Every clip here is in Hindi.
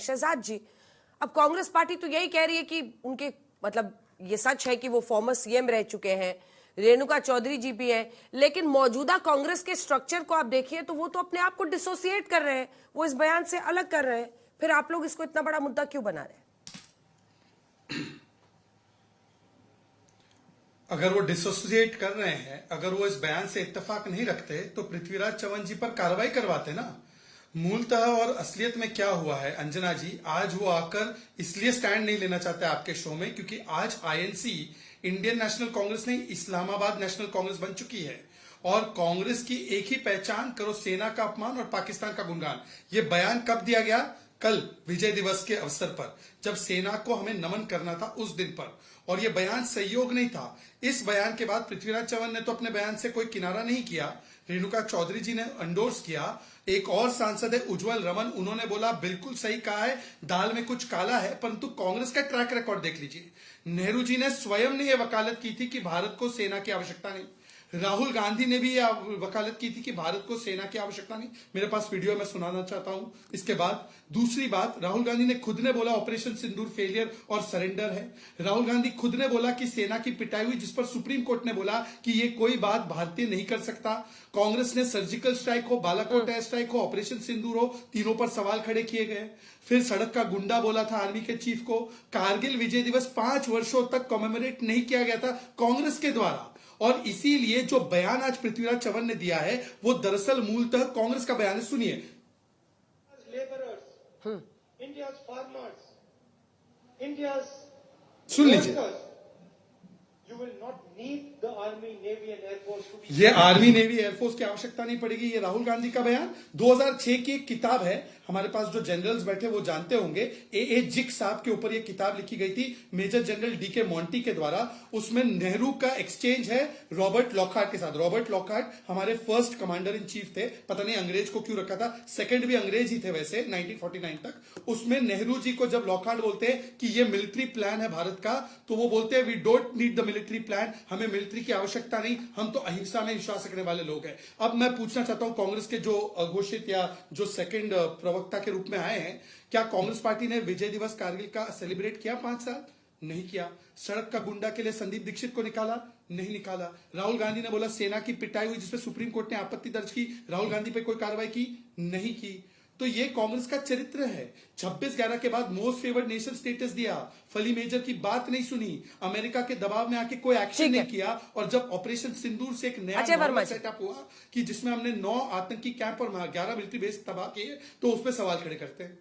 शहजाद जी। अब कांग्रेस पार्टी तो यही कह रही है कि उनके मतलब ये सच है कि वो फॉर्मर सीएम रह चुके हैं, रेणुका चौधरी जी भी हैं, लेकिन मौजूदा कांग्रेस के स्ट्रक्चर को आप देखिए तो वो तो अपने आप को डिसोसिएट कर रहे हैं, वो इस बयान से अलग कर रहे हैं। फिर आप लोग इसको इतना बड़ा मुद्दा क्यों बना रहे हैं? अगर वो डिसोसिएट कर रहे हैं, अगर वो इस बयान से इत्तेफाक नहीं रखते तो पृथ्वीराज चौहान जी पर कार्रवाई करवाते ना। मूलतः और असलियत में क्या हुआ है अंजना जी, आज वो आकर इसलिए स्टैंड नहीं लेना चाहते आपके शो में क्योंकि आज आईएनसी, इंडियन नेशनल कांग्रेस नहीं, इस्लामाबाद नेशनल कांग्रेस बन चुकी है और कांग्रेस की एक ही पहचान, करो सेना का अपमान और पाकिस्तान का गुणगान। ये बयान कब दिया गया? कल विजय दिवस के अवसर पर, जब सेना को हमें नमन करना था उस दिन पर, और ये बयान सहयोग नहीं था। इस बयान के बाद पृथ्वीराज चौहान ने तो अपने बयान से कोई किनारा नहीं किया, रेणुका चौधरी जी ने एंडोर्स किया, एक और सांसद है उज्जवल रमन, उन्होंने बोला बिल्कुल सही कहा है, दाल में कुछ काला है। परंतु कांग्रेस का ट्रैक रिकॉर्ड देख लीजिए, नेहरू जी ने स्वयं ने यह वकालत की थी कि भारत को सेना की आवश्यकता नहीं, राहुल गांधी ने भी यह वकालत की थी कि भारत को सेना की आवश्यकता नहीं। मेरे पास वीडियो मैं सुनाना चाहता हूं। इसके बाद दूसरी बात, राहुल गांधी ने खुद ने बोला ऑपरेशन सिंदूर फेलियर और सरेंडर है। राहुल गांधी खुद ने बोला कि सेना की पिटाई हुई, जिस पर सुप्रीम कोर्ट ने बोला कि ये कोई बात भारतीय नहीं कर सकता। कांग्रेस ने सर्जिकल स्ट्राइक हो, बालाकोट एयर स्ट्राइक हो, ऑपरेशन सिंदूर हो, तीनों पर सवाल खड़े किए गए। फिर सड़क का गुंडा बोला था आर्मी के चीफ को। कारगिल विजय दिवस 5 वर्षों तक कमेमोरेट नहीं किया गया था कांग्रेस के द्वारा, और इसीलिए जो बयान आज पृथ्वीराज चौहान ने दिया है वो दरअसल मूलतः कांग्रेस का बयान है। सुनिए। इंडियाज फार्मर्स, इंडियाज, सुन लीजिए, you will not need the army, navy and air force to be. ये आर्मी, नेवी, एयरफोर्स की आवश्यकता नहीं पड़ेगी। ये राहुल गांधी का बयान 2006 की एक किताब है, हमारे पास जो जनरल्स बैठे वो जानते होंगे, ए जिक साहब के ऊपर ये किताब लिखी गई थी मेजर जनरल डीके मॉन्टी के द्वारा। उसमें नेहरू का एक्सचेंज है रॉबर्ट लॉकहार्ट के साथ। रॉबर्ट लॉकहार्ट हमारे फर्स्ट कमांडर इन चीफ थे, पता नहीं अंग्रेज को क्यों रखा था, सेकंड भी अंग्रेज ही थे वैसे 1949 तक। उसमें नेहरू जी को जब लॉकहार्ट बोलते हैं कि ये मिलिट्री प्लान है भारत का, तो वो बोलते हैं we don't need the military plan, हमें मिलिट्री की आवश्यकता नहीं, हम तो अहिंसा में विश्वास रखने वाले लोग हैं। अब मैं पूछना चाहता हूं कांग्रेस के जो अघोषित या जो सेकंड प्रवक्ता के रूप में आए हैं, क्या कांग्रेस पार्टी ने विजय दिवस कारगिल का सेलिब्रेट किया 5 साल? नहीं किया। सड़क का गुंडा के लिए संदीप दीक्षित को निकाला? नहीं निकाला। राहुल गांधी ने बोला सेना की पिटाई हुई, जिसपे सुप्रीम कोर्ट ने आपत्ति दर्ज की, राहुल गांधी पे कोई कार्रवाई की? नहीं की। तो ये कांग्रेस का चरित्र है। 26/11 के बाद मोस्ट फेवर्ड नेशन स्टेटस दिया, फली मेजर की बात नहीं सुनी, अमेरिका के दबाव में आके कोई एक्शन नहीं किया, और जब ऑपरेशन सिंदूर से एक नया सेटअप हुआ कि जिसमें हमने 9 आतंकी कैंप और 11 मिलिट्री बेस तबाह किए, तो उस पर सवाल खड़े करते हैं।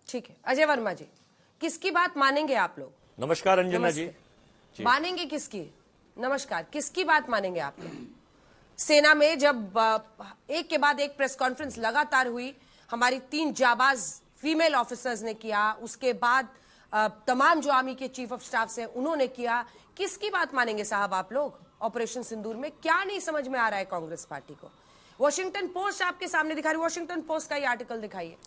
ठीक है अजय वर्मा जी, किसकी बात मानेंगे आप लोग? नमस्कार अंजना जी। मानेंगे किसकी? नमस्कार, किसकी बात मानेंगे आप लोग? सेना में जब एक के बाद एक प्रेस कॉन्फ्रेंस लगातार हुई, हमारी 3 जाबाज फीमेल ऑफिसर्स ने किया, उसके बाद तमाम जो आर्मी के चीफ ऑफ स्टाफ से उन्होंने किया, किसकी बात मानेंगे साहब आप लोग? ऑपरेशन सिंदूर में क्या नहीं समझ में आ रहा है कांग्रेस पार्टी को? वॉशिंगटन पोस्ट आपके सामने दिखा रही, वॉशिंगटन पोस्ट का ये आर्टिकल दिखाइए।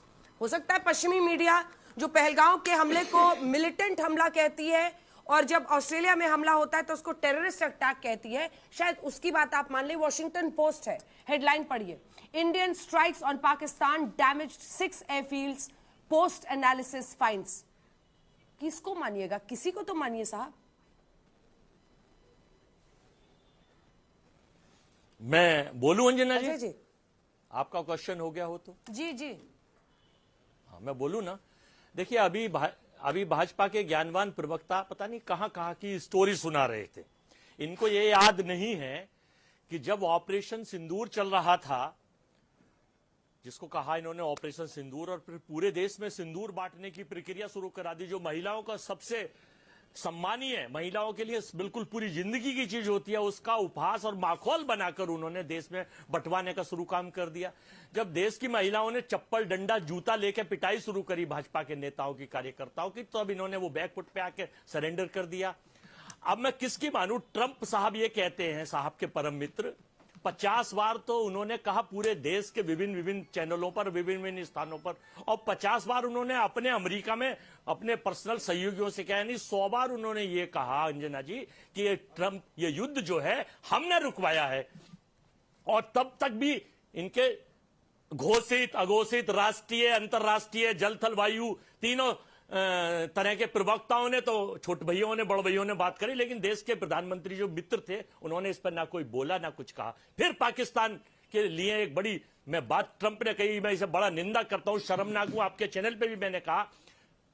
हो सकता है पश्चिमी मीडिया जो पहलगांव के हमले को मिलिटेंट हमला कहती है और जब ऑस्ट्रेलिया में हमला होता है तो उसको टेररिस्ट अटैक कहती है, शायद उसकी बात आप मान लें। वॉशिंगटन पोस्ट है, हेडलाइन पढ़िए, Indian strikes on Pakistan damaged 6 airfields, post analysis finds. किसको मानिएगा? किसी को तो मानिए साहब। मैं बोलूं अंजना जी? आपका क्वेश्चन हो गया हो तो? जी हाँ, मैं बोलूं ना। देखिए अभी भाजपा के ज्ञानवान प्रवक्ता पता नहीं कहां की स्टोरी सुना रहे थे। इनको ये याद नहीं है कि जब ऑपरेशन सिंदूर चल रहा था, जिसको कहा इन्होंने ऑपरेशन सिंदूर, और फिर पूरे देश में सिंदूर बांटने की प्रक्रिया शुरू करा दी, जो महिलाओं का सबसे सम्मानीय, महिलाओं के लिए बिल्कुल पूरी जिंदगी की चीज होती है, उसका उपहास और माखौल बनाकर उन्होंने देश में बंटवाने का शुरू काम कर दिया। जब देश की महिलाओं ने चप्पल, डंडा, जूता लेकर पिटाई शुरू करी भाजपा के नेताओं की, कार्यकर्ताओं की, तो अब इन्होंने वो बैकफुट पे आके सरेंडर कर दिया। अब मैं किसकी मानूं? ट्रंप साहब ये कहते हैं, साहब के परम मित्र, 50 बार तो उन्होंने कहा पूरे देश के विभिन्न चैनलों पर, विभिन्न स्थानों पर, और 50 बार उन्होंने अपने अमेरिका में अपने पर्सनल सहयोगियों से कहा, नहीं 100 बार उन्होंने ये कहा अंजना जी कि ये ट्रंप, ये युद्ध जो है हमने रुकवाया है। और तब तक भी इनके घोषित अघोषित राष्ट्रीय अंतर्राष्ट्रीय जल थल वायु तीनों तरह के प्रवक्ताओं ने तो छोटे भैयों ने बड़ भैयों ने बात करी, लेकिन देश के प्रधानमंत्री जो मित्र थे उन्होंने इस पर ना कोई बोला ना कुछ कहा। फिर पाकिस्तान के लिए एक बड़ी मैं बात ट्रंप ने कही, मैं इसे बड़ा निंदा करता हूं, शर्मनाक हूं। आपके चैनल पे भी मैंने कहा,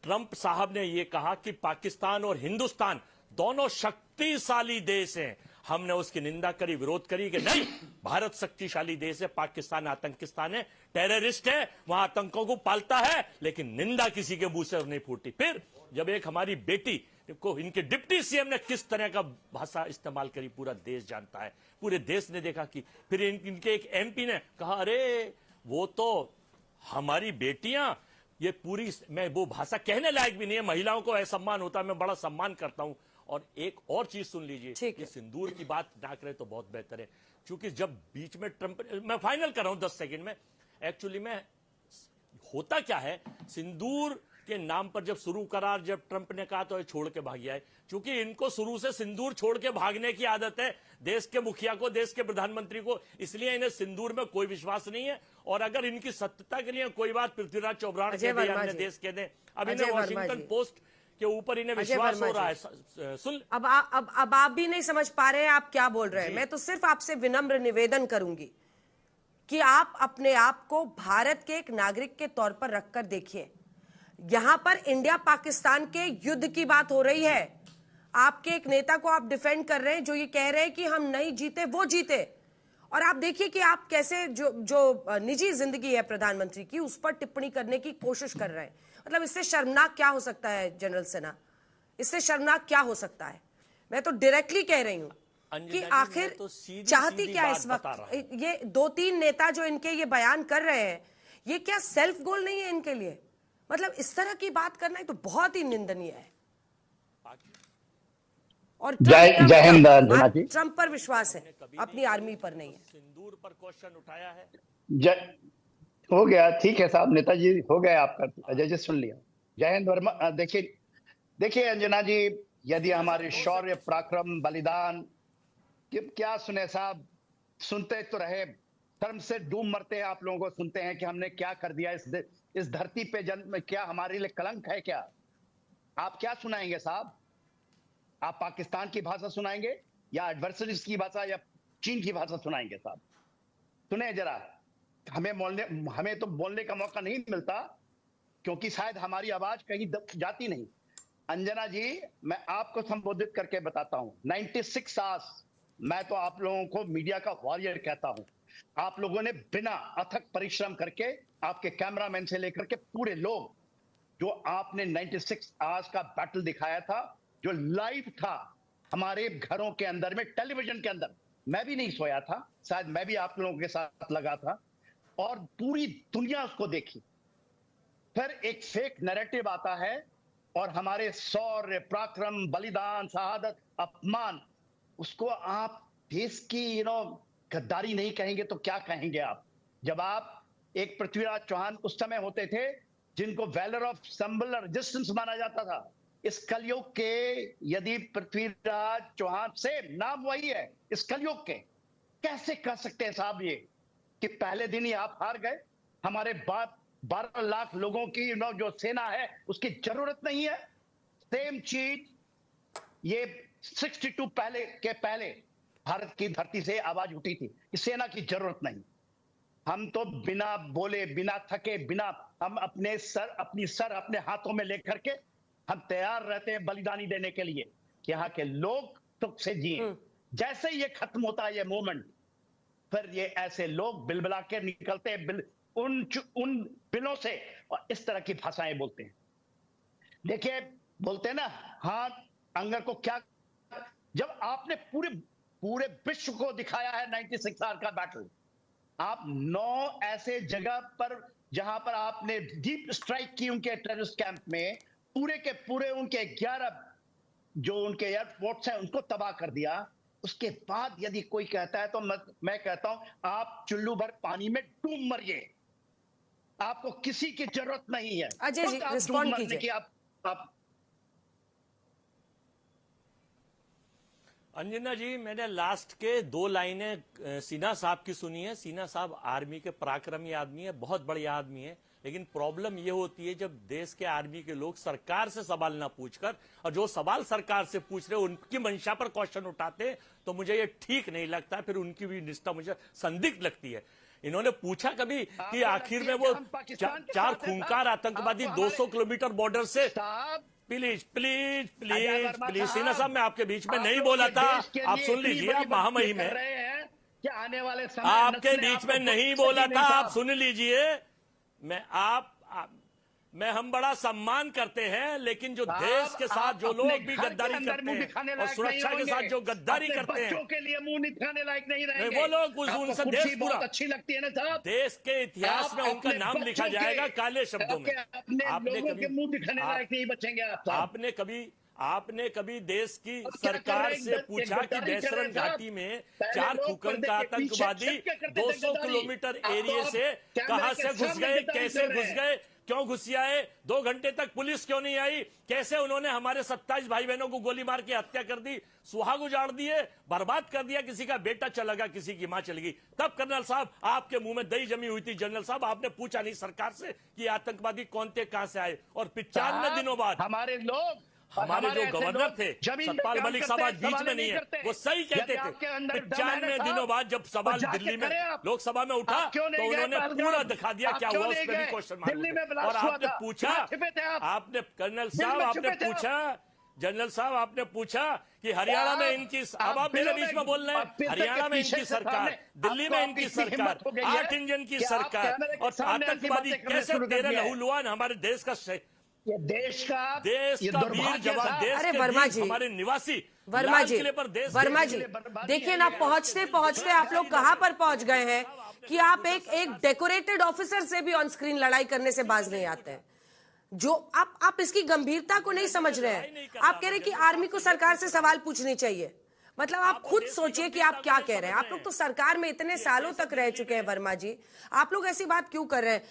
ट्रंप साहब ने यह कहा कि पाकिस्तान और हिंदुस्तान दोनों शक्तिशाली देश हैं। हमने उसकी निंदा करी, विरोध करी कि नहीं, भारत शक्तिशाली देश है, पाकिस्तान आतंकिस्तान है, टेररिस्ट है, वहां आतंकों को पालता है, लेकिन निंदा किसी के मुंह से नहीं फूटी। फिर जब एक हमारी बेटी को इनके डिप्टी सीएम ने किस तरह का भाषा इस्तेमाल करी पूरा देश जानता है, पूरे देश ने देखा कि फिर इनके एक एमपी ने कहा अरे वो तो हमारी बेटियां, ये पूरी, मैं वो भाषा कहने लायक भी नहीं है, महिलाओं को असम्मान होता है, मैं बड़ा सम्मान करता हूं। और एक और चीज सुन लीजिए, ये सिंदूर की बात ना करें तो बहुत बेहतर है, क्योंकि जब बीच में ट्रंप, मैं फाइनल कर रहा हूं 10 सेकंड में, एक्चुअली में होता क्या है, सिंदूर के नाम पर जब शुरू करा, जब ट्रंप ने कहा तो ये छोड़ के भाग गया है, क्योंकि इनको शुरू से सिंदूर छोड़ के भागने की आदत है, देश के मुखिया को, देश के प्रधानमंत्री को, इसलिए इन्हें सिंदूर में कोई विश्वास नहीं है। और अगर इनकी सत्यता के लिए कोई बात पृथ्वीराज चौबरान के अन्य देश के दें, अब इन्हें वॉशिंगटन पोस्ट के ऊपर इन्हें विश्वास हो रहा है। सुन, अब आप भी नहीं समझ पा रहे हैं आप क्या बोल रहे हैं। मैं तो सिर्फ आपसे विनम्र निवेदन करूंगी कि आप अपने आप को भारत के एक नागरिक के तौर पर रखकर देखिए। यहां पर इंडिया पाकिस्तान के युद्ध की बात हो रही है, आपके एक नेता को आप डिफेंड कर रहे हैं जो ये कह रहे हैं कि हम नहीं जीते वो जीते, और आप देखिए कि आप कैसे जो निजी जिंदगी है प्रधानमंत्री की उस पर टिप्पणी करने की कोशिश कर रहे हैं। मतलब इससे शर्मनाक क्या हो सकता है जनरल सिन्हा, इससे शर्मनाक क्या हो सकता है। मैं तो डायरेक्टली कह रही हूं कि आखिर चाहती क्या इस वक्त ये 2-3 नेता जो इनके ये बयान कर रहे हैं, ये क्या सेल्फ गोल नहीं है इनके लिए? मतलब इस तरह की बात करना तो बहुत ही निंदनीय है। और जय हिंद अंजना जी। ट्रंप पर विश्वास है, अपनी आर्मी पर नहीं है। सिंदूर पर क्वेश्चन उठाया है, हो गया, ठीक है साहब, नेताजी हो गया आपका, अजय जी सुन लिया। जय हिंद वर्मा। देखिए अंजना जी, यदि हमारे शौर्य पराक्रम बलिदान क्या सुने साहब, सुनते तो रहे, शर्म से डूब मरते हैं आप लोगों को सुनते हैं कि हमने क्या कर दिया इस धरती पे, जन्म में क्या हमारे लिए कलंक है क्या? आप क्या सुनाएंगे साहब? आप पाकिस्तान की भाषा सुनाएंगे या एडवर्सरीज की भाषा या चीन की भाषा सुनाएंगे साहब? सुने जरा, हमें तो बोलने का मौका नहीं मिलता क्योंकि शायद हमारी आवाज कहीं जाती नहीं। अंजना जी, मैं आपको संबोधित करके बताता हूं, 96 आवर्स, मैं तो आप लोगों को मीडिया का वॉरियर कहता हूं। आप लोगों ने बिना अथक परिश्रम करके, आपके कैमरामैन से लेकर के पूरे लोग, जो आपने 96 आवर्स का बैटल दिखाया था, जो लाइव था हमारे घरों के अंदर में, टेलीविजन के अंदर, मैं भी नहीं सोया था, शायद मैं भी आप लोगों के साथ लगा था, और पूरी दुनिया उसको देखी। फिर एक फेक नैरेटिव आता है और हमारे शौर्य पराक्रम बलिदान शहादत अपमान, उसको आप देश की गद्दारी नहीं कहेंगे तो क्या कहेंगे आप? जब आप एक पृथ्वीराज चौहान उस समय होते थे जिनको वैलर ऑफ सिंबल रेजिस्टेंस माना जाता था, इस कलयुग के यदि पृथ्वीराज चौहान से नाम वही है इस कलयुग के, कैसे कह सकते हैं साहब ये कि पहले दिन ही आप हार गए? हमारे 12 लाख लोगों की जो सेना है उसकी जरूरत नहीं है? सेम चीज ये 62 पहले भारत की धरती से आवाज उठी थी कि सेना की जरूरत नहीं। हम तो बिना बोले, बिना थके, बिना हम अपनी सर अपने हाथों में लेकर के हम तैयार रहते हैं बलिदानी देने के लिए कि यहाँ के लोग सुख से जिए। जैसे ही ये खत्म होता है ये मोमेंट, फिर ये ऐसे लोग बिलबिला के निकलते हैं उन बिलों से और इस तरह की भाषाएं बोलते हैं। देखिए, बोलते हैं ना, हाथ अंगर को क्या, जब आपने पूरे विश्व को दिखाया है 96 आवर का बैटल, आप 9 ऐसे जगह पर जहां पर आपने डीप स्ट्राइक की उनके टेररिस्ट कैंप में, पूरे के पूरे उनके 11 जो उनके एयरपोर्ट्स हैं उनको तबाह कर दिया। उसके बाद यदि कोई कहता है तो मैं कहता हूं आप चुल्लू भर पानी में डूब मरिए, आपको किसी की जरूरत नहीं है। अजय जी रिस्पॉन्ड कीजिए। आप अंजना जी, मैंने लास्ट के 2 लाइनें सिन्हा साहब की सुनी है। सिन्हा साहब आर्मी के पराक्रमी आदमी है, बहुत बढ़िया आदमी है, लेकिन प्रॉब्लम यह होती है जब देश के आर्मी के लोग सरकार से सवाल ना पूछकर और जो सवाल सरकार से पूछ रहे उनकी मंशा पर क्वेश्चन उठाते हैं, तो मुझे ये ठीक नहीं लगता। फिर उनकी भी निष्ठा मुझे संदिग्ध लगती है। इन्होंने पूछा कभी कि आखिर में वो 4 खूंखार आतंकवादी 200 किलोमीटर बॉर्डर से please please please please Sinha साहब, मैं आपके बीच में नहीं बोला था, आप सुन लीजिए। आप महामहिम है, आने वाले समय आपके बीच में नहीं बोला था, आप सुन लीजिए। मैं हम बड़ा सम्मान करते हैं, लेकिन जो देश के साथ जो लोग भी गद्दारी करते हैं और सुरक्षा के साथ जो गद्दारी करते हैं, बच्चों के लिए मुंह दिखाने लायक नहीं रहेंगे। वो लोग उनसे देश पूरा अच्छी लगती है ना साहब, देश के इतिहास में उनका नाम लिखा जाएगा काले शब्दों में। आपने कभी मुंह दिखाने लायक नहीं बचेंगे आप। आपने कभी देश की सरकार से पूछा कि बेसरन घाटी में 4 खुकन का आतंकवादी 200 किलोमीटर एरिया से कहां से घुस गए, कैसे घुस गए, क्यों घुसियाए, 2 घंटे तक पुलिस क्यों नहीं आई, कैसे उन्होंने हमारे 27 भाई बहनों को गोली मार के हत्या कर दी, सुहाग उजाड़ दिए, बर्बाद कर दिया, किसी का बेटा चला गया, किसी की मां चली गई। तब कर्नल साहब आपके मुंह में दही जमी हुई थी। जनरल साहब, आपने पूछा नहीं सरकार से कि आतंकवादी कौन थे, कहां से आए, और 95 दिनों बाद हमारे जो गवर्नर थे सतपाल मलिक साहब आज बीच में नहीं है, वो सही कहते थे। 95 दिनों बाद जब सवाल दिल्ली में लोकसभा में उठा तो उन्होंने पूरा दिखा दिया क्या हुआ, उस पर भी क्वेश्चन मार्क। और आपने पूछा, आपने कर्नल साहब आपने पूछा, जनरल साहब आपने पूछा कि हरियाणा में इनकी, अब आप मेरे बीच में बोल रहे हैं, हरियाणा में इनकी सरकार, दिल्ली में इनकी सरकार, 8 इंजन की सरकार, और आतंकवादी कैसे तेरे लहूलुहान हमारे देश का देश का वीर जवान, देश अरे के वर्मा वीर, जी, हमारे निवासी वर्मा जी, वर्मा जी देखिए ना, पहुंचते पहुंचते आप लोग कहां पर पहुंच गए हैं कि आप एक डेकोरेटेड ऑफिसर से भी ऑन स्क्रीन लड़ाई करने से बाज नहीं आते हैं। जो आप इसकी गंभीरता को नहीं समझ रहे हैं। आप कह रहे हैं कि आर्मी को सरकार से सवाल पूछने चाहिए, मतलब आप खुद सोचिए कि आप क्या कह रहे हैं। आप लोग तो सरकार में इतने सालों तक रह चुके हैं वर्मा जी, आप लोग ऐसी बात क्यों कर रहे हैं।